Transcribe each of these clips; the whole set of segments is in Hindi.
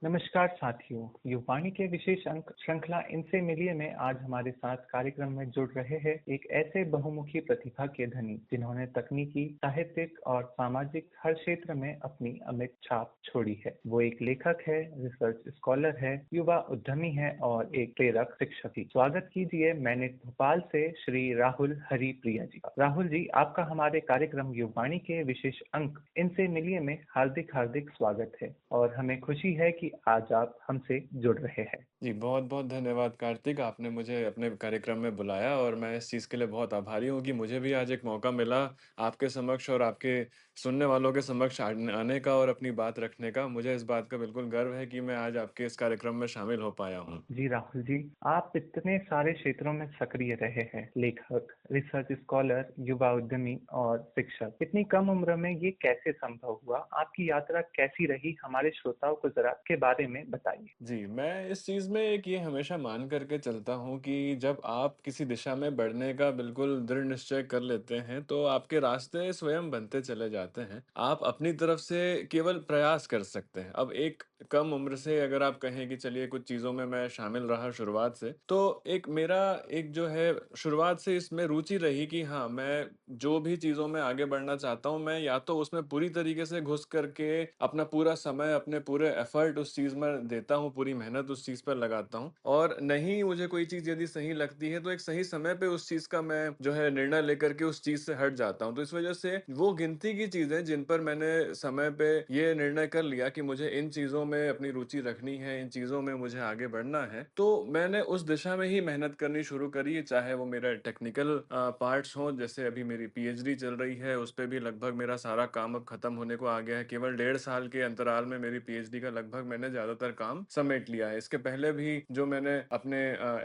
नमस्कार साथियों, युवाणी के विशेष अंक श्रृंखला इनसे मिलिए में आज हमारे साथ कार्यक्रम में जुड़ रहे हैं एक ऐसे बहुमुखी प्रतिभा के धनी जिन्होंने तकनीकी, साहित्यिक और सामाजिक हर क्षेत्र में अपनी अमिट छाप छोड़ी है। वो एक लेखक है, रिसर्च स्कॉलर है, युवा उद्यमी है और एक प्रेरक शिक्षक भी। स्वागत कीजिए मैनेट भोपाल से श्री राहुल हरिप्रिया जी का। राहुल जी, आपका हमारे कार्यक्रम युवाणी के विशेष अंक इनसे मिलिए में हार्दिक हार्दिक स्वागत है और हमें खुशी है कि आज आप हमसे जुड़ रहे हैं। जी, बहुत-बहुत धन्यवाद कार्तिक, आपने मुझे अपने कार्यक्रम में बुलाया और मैं इस चीज़ के लिए बहुत आभारी हूँ कि मुझे भी आज एक मौका मिला आपके समक्ष और आपके सुनने वालों के समक्ष आने का और अपनी बात रखने का। मुझे इस बात का बिल्कुल गर्व है कि मैं आज आपके इस कार्यक्रम में शामिल हो पाया हूँ। जी राहुल जी, आप इतने सारे क्षेत्रों में सक्रिय रहे हैं, लेखक, रिसर्च स्कॉलर, युवा उद्यमी और शिक्षक। इतनी कम उम्र में ये कैसे संभव हुआ? आपकी यात्रा कैसी रही? हमारे श्रोताओं को जरा के बारे में बताइए। जी, मैं इस चीज़ में एक ये हमेशा मान कर के चलता हूँ कि जब आप किसी दिशा में बढ़ने का बिल्कुल दृढ़ निश्चय कर लेते हैं, तो आपके रास्ते स्वयं बनते चले जाते हैं। आप अपनी तरफ से केवल प्रयास कर सकते हैं। अब एक कम उम्र से अगर आप कहें कि चलिए कुछ चीज़ों में मैं शामिल रहा शुरुआत से, तो एक मेरा एक जो है शुरुआत से इसमें रुचि रही कि हाँ, मैं जो भी चीज़ों में आगे बढ़ना चाहता हूँ, मैं या तो उसमें पूरी तरीके से घुस करके अपना पूरा समय, अपने पूरे एफ़र्ट उस चीज़ में देता हूँ, पूरी मेहनत उस चीज़ पर लगाता हूँ और नहीं मुझे कोई चीज़ यदि सही लगती है, तो एक सही समय पे उस चीज़ का मैं जो है निर्णय लेकर के उस चीज़ से हट जाता हूँ। तो इस वज़ह से वो गिनती की चीज़ें जिन पर मैंने समय पे ये निर्णय कर लिया कि मुझे इन चीज़ों में अपनी रुचि रखनी है, इन चीज़ों में मुझे आगे बढ़ना है, तो मैंने उस दिशा में ही मेहनत करनी शुरू करी, चाहे वो मेरा टेक्निकल पार्ट्स हों, जैसे अभी मेरी पीएचडी चल रही है, उस पे भी लगभग मेरा सारा काम अब खत्म होने को आ गया है। केवल 1.5 साल के अंतराल में मेरी पीएचडी का लगभग मैंने ज़्यादातर काम समेट लिया है। इसके पहले भी जो मैंने अपने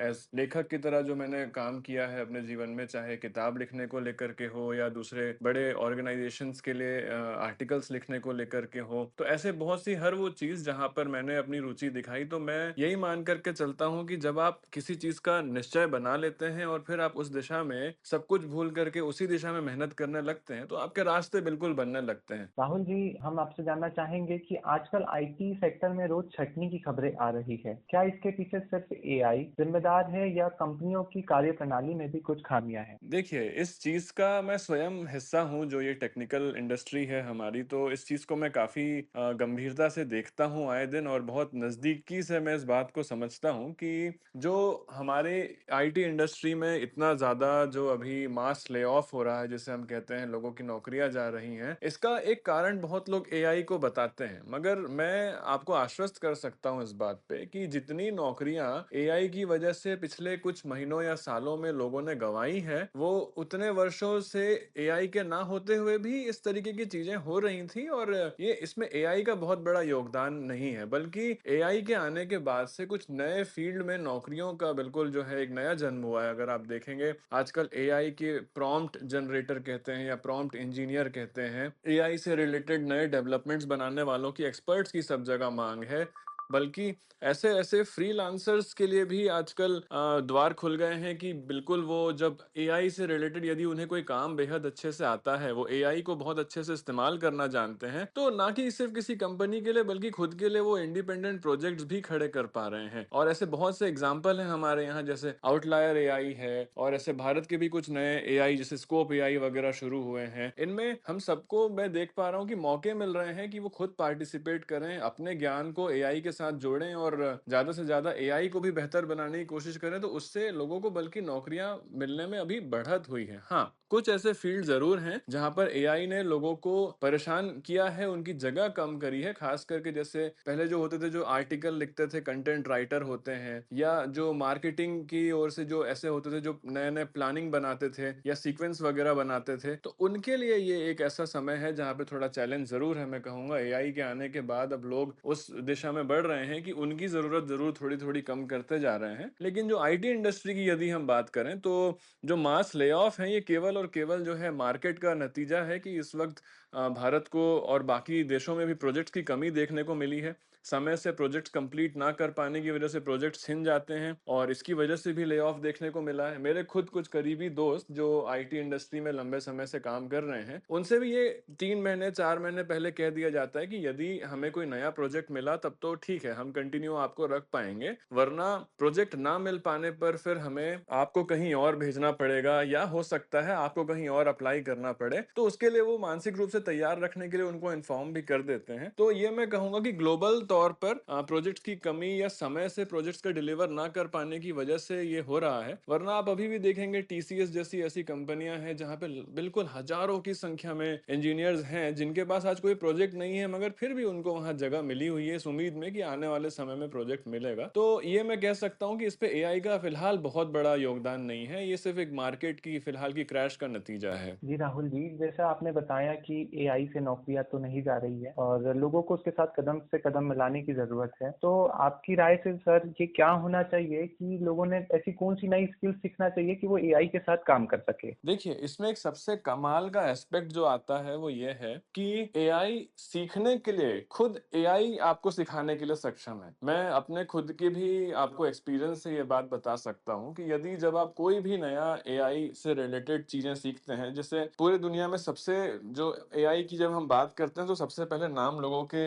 एज़ लेखक की तरह जो मैंने काम किया है अपने जीवन में, चाहे किताब लिखने को लेकर के हो या दूसरे बड़े ऑर्गेनाइज़ेशंस के लिए आर्टिकल्स लिखने को लेकर के हो, तो ऐसे बहुत सी हर वो चीज़ जहाँ पर मैंने अपनी रुचि दिखाई, तो मैं यही मान कर के चलता हूँ कि जब आप किसी चीज़ का निश्चय बना लेते हैं और फिर आप उस दिशा में सब कुछ भूल करके उसी दिशा में मेहनत करने लगते हैं, तो आपके रास्ते बिल्कुल बनने लगते हैं। राहुल जी, हम आपसे जानना चाहेंगे कि आजकल आईटी सेक्टर में रोज छटनी की खबरें आ रही है। क्या इसके पीछे सिर्फ एआई जिम्मेदार है या कंपनियों की कार्यप्रणाली में भी कुछ खामियां हैं? देखिए, इस चीज़ का मैं स्वयं हिस्सा हूँ, जो ये टेक्निकल इंडस्ट्री है हमारी, तो इस चीज़ को मैं काफ़ी गंभीरता से देखता हूँ आए दिन और बहुत नज़दीकी से मैं इस बात को समझता हूँ कि जो हमारे आईटी इंडस्ट्री में इतना ज़्यादा जो अभी मास ले-ऑफ हो रहा है, जिसे हम कहते हैं, लोगों की नौकरियाँ जा रही हैं, इसका एक कारण बहुत लोग एआई को बताते हैं। मगर मैं आपको आश्वस्त कर सकता हूँ इस बात पे कि जितनी नौकरियाँ एआई की वजह से पिछले कुछ महीनों या सालों में लोगों ने गँवाई हैं, वो उतने वर्षों से एआई के ना होते हुए भी इस तरीके की चीज़ें हो रही थी और ये इसमें एआई का बहुत बड़ा योगदान नहीं है, बल्कि एआई के आने के बाद से कुछ नए फ़ील्ड में नौकरियों का बिल्कुल जो है एक नया जन्म हुआ है। अगर आप देखेंगे, आजकल एआई के प्रॉम्प्ट जनरेटर कहते हैं या प्रॉम्प्ट इंजीनियर कहते हैं, एआई से रिलेटेड नए डेवलपमेंट्स बनाने वालों की, एक्सपर्ट्स की सब जगह माँग है। बल्कि ऐसे-ऐसे फ्रीलांसर्स के लिए भी आजकल द्वार खुल गए हैं कि बिल्कुल वो जब एआई से रिलेटेड यदि उन्हें कोई काम बेहद अच्छे से आता है, वो एआई को बहुत अच्छे से इस्तेमाल करना जानते हैं, तो ना कि सिर्फ़ किसी कंपनी के लिए बल्कि खुद के लिए वो इंडिपेंडेंट प्रोजेक्ट्स भी खड़े कर पा रहे हैं। और ऐसे बहुत से एग्ज़ाम्पल हैं हमारे यहाँ, जैसे आउटलायर एआई है और ऐसे भारत के भी कुछ नए एआई जैसे स्कोप एआई वगैरह शुरू हुए हैं। इनमें हम सबको मैं देख पा रहा हूँ कि मौके मिल रहे हैं कि वो खुद पार्टिसिपेट करें, अपने ज्ञान को एआई के साथ जोड़ें और ज़्यादा से ज़्यादा एआई को भी बेहतर बनाने की कोशिश करें, तो उससे लोगों को बल्कि नौकरियाँ मिलने में अभी बढ़त हुई है। हाँ, कुछ ऐसे फील्ड ज़रूर हैं, जहाँ पर एआई ने लोगों को परेशान किया है, उनकी जगह कम करी है, ख़ास करके जैसे पहले जो होते थे, जो आर्टिकल लिखते थे, कंटेंट राइटर होते हैं या जो मार्केटिंग की ओर से जो ऐसे होते थे, जो नए-नए प्लानिंग बनाते थे या सीक्वेंस वगैरह बनाते थे, तो उनके लिए ये एक ऐसा समय है जहाँ पे थोड़ा चैलेंज ज़रूर है। मैं कहूँगा एआई के आने के बाद अब लोग उस दिशा में बढ़ रहे हैं कि उनकी ज़रूरत ज़रूर थोड़ी-थोड़ी कम करते जा रहे हैं। लेकिन जो आईटी इंडस्ट्री की यदि हम बात करें, तो जो मास ले-ऑफ हैं, ये केवल और केवल जो है मार्केट का नतीजा है कि इस वक़्त भारत को और बाकी देशों में भी प्रोजेक्ट्स की कमी देखने को मिली है। समय से प्रोजेक्ट्स कंप्लीट ना कर पाने की वजह से प्रोजेक्ट्स छिन जाते हैं और इसकी वजह से भी ले ऑफ देखने को मिला है। मेरे खुद कुछ करीबी दोस्त जो आईटी इंडस्ट्री में लंबे समय से काम कर रहे हैं, उनसे भी ये 3 महीने 4 महीने पहले कह दिया जाता है कि यदि हमें कोई नया प्रोजेक्ट मिला तब तो ठीक है, हम कंटिन्यू आपको रख पाएंगे, वरना प्रोजेक्ट ना मिल पाने पर फिर हमें आपको कहीं और भेजना पड़ेगा या हो सकता है आपको कहीं और अप्लाई करना पड़े। तो उसके लिए वो मानसिक रूप से तैयार रखने के लिए उनको इन्फॉर्म भी कर देते हैं। तो ये मैं कहूंगा कि ग्लोबल तौर पर प्रोजेक्ट्स की कमी या समय से प्रोजेक्ट्स का डिलीवर ना कर पाने की वजह से ये हो रहा है। वरना आप अभी भी देखेंगे टीसीएस जैसी ऐसी कंपनियां हैं जहां पे बिल्कुल हजारों की संख्या में इंजीनियर्स हैं जिनके पास आज कोई प्रोजेक्ट नहीं है, मगर फिर भी उनको वहां जगह मिली हुई है इस उम्मीद में कि आने वाले समय में प्रोजेक्ट मिलेगा। तो ये मैं कह सकता हूँ कि इस पे एआई का फिलहाल बहुत बड़ा योगदान नहीं है, ये सिर्फ एक मार्केट की फिलहाल की क्रैश का नतीजा है। जी राहुल जी, जैसा आपने बताया कि एआई से नौकरियां तो नहीं जा रही है और लोगों को उसके साथ कदम से कदम मिलाने की जरूरत है। तो आपकी राय से सर ये क्या होना चाहिए कि लोगों ने ऐसी कौन सी नई स्किल सीखना चाहिए कि वो एआई के साथ काम कर सके? देखिए, इसमें एक सबसे कमाल का एस्पेक्ट जो आता है वो ये है कि एआई सीखने के लिए खुद एआई आपको सिखाने के लिए सक्षम है। मैं अपने खुद के भी आपको एक्सपीरियंस से ये बात बता सकता हूँ कि यदि जब आप कोई भी नया एआई से रिलेटेड चीजें सीखते हैं, जैसे पूरी दुनिया में सबसे जो एआई की जब हम बात करते हैं तो सबसे पहले नाम लोगों के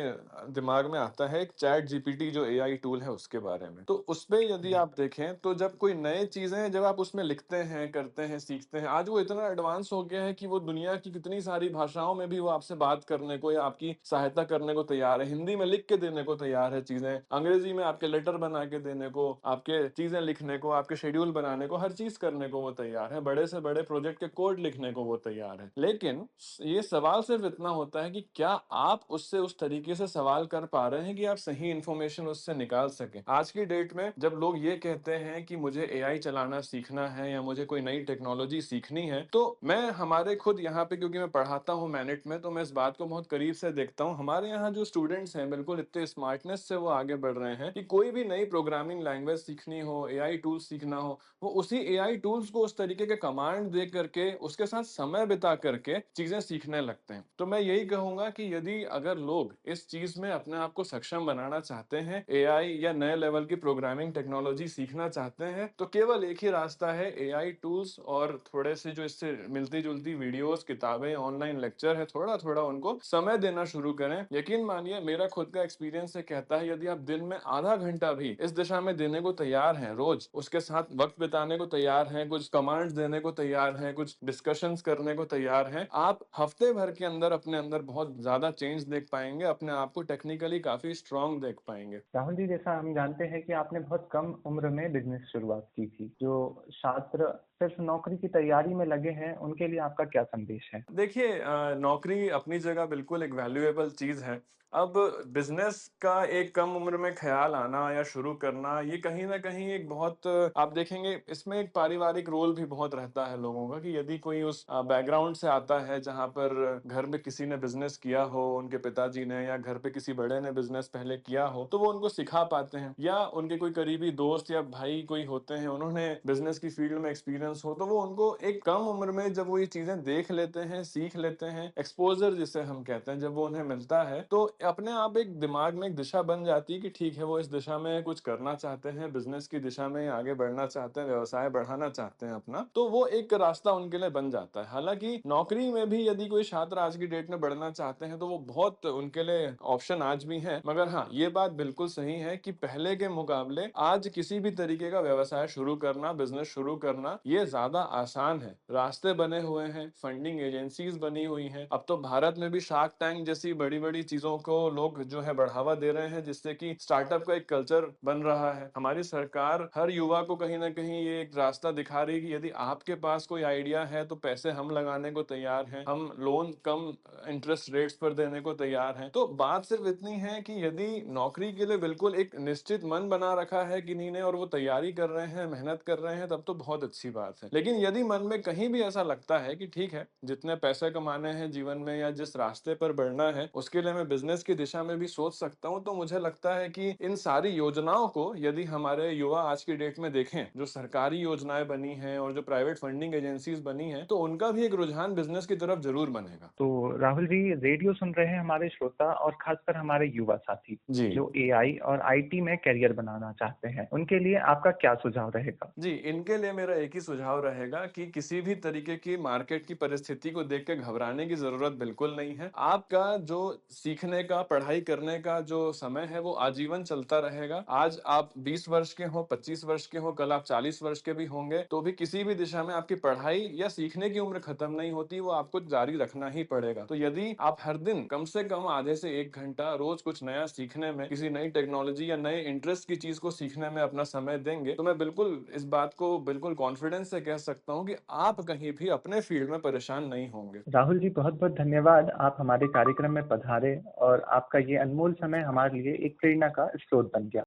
दिमाग में आता है एक चैट जीपीटी जो एआई टूल है उसके बारे में। तो उसपे यदि जी। आप देखें तो जब कोई नए चीजें जब आप उसमें लिखते हैं, करते हैं, सीखते हैं, आज वो इतना एडवांस हो गया है कि वो दुनिया की कितनी सारी भाषाओं में भी वो आपसे बात करने को या आपकी सहायता करने को तैयार है। हिंदी में लिख के देने को तैयार है चीजें, अंग्रेजी में आपके लेटर बना के देने को, आपके चीजें लिखने को, आपके शेड्यूल बनाने को, हर चीज करने को वो तैयार है। बड़े से बड़े प्रोजेक्ट के कोड लिखने को वो तैयार है। लेकिन ये सवाल सिर्फ इतना होता है कि क्या आप उससे उस तरीके से सवाल कर पा रहे हैं कि आप सही इंफॉर्मेशन उससे निकाल सकें। आज की डेट में जब लोग ये कहते हैं कि मुझे एआई चलाना सीखना है या मुझे कोई नई टेक्नोलॉजी सीखनी है, तो मैं हमारे खुद यहाँ पे, क्योंकि मैं पढ़ाता हूँ मैनेट में, तो मैं इस बात को बहुत करीब से देखता हूँ। हमारे यहाँ जो स्टूडेंट्स हैं बिल्कुल इतने स्मार्टनेस से वो आगे बढ़ रहे हैं कि कोई भी नई प्रोग्रामिंग लैंग्वेज सीखनी हो, एआई टूल्स सीखना हो, वो उसी एआई टूल्स को उस तरीके के कमांड दे करके उसके साथ समय बिता करके चीजें सीखने लगते हैं। तो मैं यही कहूंगा कि यदि अगर लोग इस चीज में अपने आप को सक्षम बनाना चाहते हैं, एआई या नए लेवल की प्रोग्रामिंग टेक्नोलॉजी सीखना चाहते हैं, तो केवल एक ही रास्ता है, एआई टूल्स और थोड़े से जो इससे मिलती जुलती वीडियोस, किताबें, ऑनलाइन लेक्चर है, थोड़ा थोड़ा उनको समय देना शुरू करें। यकीन मानिए, मेरा खुद का एक्सपीरियंस से कहता है, यदि आप दिन में आधा घंटा भी इस दिशा में देने को तैयार हैं, रोज उसके साथ वक्त बिताने को तैयार हैं, कुछ कमांड्स देने को तैयार हैं, कुछ डिस्कशंस करने को तैयार हैं, आप हफ्ते भर के अंदर अपने अंदर बहुत ज्यादा चेंज देख पाएंगे, अपने आप को टेक्निकली काफी स्ट्रांग देख पाएंगे। राहुल जी, जैसा हम जानते हैं कि आपने बहुत कम उम्र में बिजनेस शुरुआत की थी। जो छात्र सिर्फ नौकरी की तैयारी में लगे हैं उनके लिए आपका क्या संदेश है? देखिए, नौकरी अपनी जगह बिल्कुल एक वैल्यूएबल चीज है। अब बिजनेस का एक कम उम्र में ख्याल आना या शुरू करना, ये कहीं ना कहीं एक बहुत, आप देखेंगे इसमें एक पारिवारिक रोल भी बहुत रहता है लोगों का, कि यदि कोई उस बैकग्राउंड से आता है जहां पर घर में किसी ने बिजनेस किया हो, उनके पिताजी ने या घर पे किसी बड़े ने बिजनेस पहले किया हो, तो वो उनको सिखा पाते हैं, या उनके कोई करीबी दोस्त या भाई कोई होते हैं, उन्होंने बिजनेस की फील्ड में एक्सपीरियंस हो, तो वो उनको एक कम उम्र में जब वो ये चीजें देख लेते हैं, सीख लेते हैं, एक्सपोजर जिसे हम कहते हैं, जब वो उन्हें मिलता है, तो अपने आप एक दिमाग में एक दिशा बन जाती है कि ठीक है, वो इस दिशा में कुछ करना चाहते हैं, बिजनेस की दिशा में आगे बढ़ना चाहते हैं, व्यवसाय बढ़ाना चाहते हैं अपना, तो वो एक रास्ता उनके लिए बन जाता है। हालांकि नौकरी में भी यदि कोई छात्र आज की डेट में बढ़ना चाहते हैं तो वो बहुत उनके लिए ऑप्शन आज भी हैं, मगर हाँ, ये बात बिल्कुल सही है कि पहले के मुकाबले आज किसी भी तरीके का व्यवसाय शुरू करना, बिजनेस शुरू करना, ये ज्यादा आसान है। रास्ते बने हुए हैं, फंडिंग एजेंसीज बनी हुई हैं। अब तो भारत में भी शार्क टैंक जैसी बड़ी बड़ी चीजों को लोग जो है बढ़ावा दे रहे हैं, जिससे कि स्टार्टअप का एक कल्चर बन रहा है। हमारी सरकार हर युवा को कहीं ना कहीं ये एक रास्ता दिखा रही है कि यदि आपके पास कोई आइडिया है तो पैसे हम लगाने को तैयार हैं, हम लोन कम इंटरेस्ट रेट्स पर देने को तैयार हैं। तो बात सिर्फ इतनी है कि यदि नौकरी के लिए बिल्कुल एक निश्चित मन बना रखा है किन्हीं ने और वो तैयारी कर रहे हैं, मेहनत कर रहे हैं, तब तो बहुत अच्छी बात बात है। लेकिन यदि मन में कहीं भी ऐसा लगता है कि ठीक है, जितने पैसे कमाने हैं जीवन में या जिस रास्ते पर बढ़ना है, उसके लिए मैं बिज़नेस की दिशा में भी सोच सकता हूँ, तो मुझे लगता है कि इन सारी योजनाओं को यदि हमारे युवा आज की डेट में देखें, जो सरकारी योजनाएँ बनी हैं और जो प्राइवेट फंडिंग एजेंसीज़ बनी हैं, तो उनका भी एक रुझान बिज़नेस की तरफ ज़रूर बनेगा। तो राहुल जी, रेडियो सुन रहे हैं हमारे श्रोता और खासकर हमारे युवा साथी जी। जो एआई और आईटी में करियर बनाना चाहते हैं, उनके लिए आपका क्या सुझाव रहेगा? जी, इनके लिए मेरा एक ही सुझाव रहेगा कि किसी भी तरीके की मार्केट की परिस्थिति को देख के घबराने की ज़रूरत बिल्कुल नहीं है। आपका जो सीखने का, पढ़ाई करने का जो समय है, वो आजीवन चलता रहेगा। आज आप 20 वर्ष के हों, 25 वर्ष के हों, कल आप 40 वर्ष के भी होंगे, तो भी किसी भी दिशा में आपकी पढ़ाई या सीखने की उम्र खत्म नहीं होती, वो आपको जारी रखना ही पड़ेगा। तो यदि आप हर दिन कम से कम आधे से 1 घंटा रोज़ कुछ नया सीखने में, किसी नई टेक्नोलॉजी या नए इंटरेस्ट की चीज़ को सीखने में अपना समय देंगे, तो मैं बिल्कुल इस बात को बिल्कुल कॉन्फिडेंस से कह सकता हूँ कि आप कहीं भी अपने फील्ड में परेशान नहीं होंगे। राहुल जी, बहुत-बहुत धन्यवाद। आप हमारे कार्यक्रम में पधारे और आपका ये अनमोल समय हमारे लिए एक प्रेरणा का स्रोत बन गया।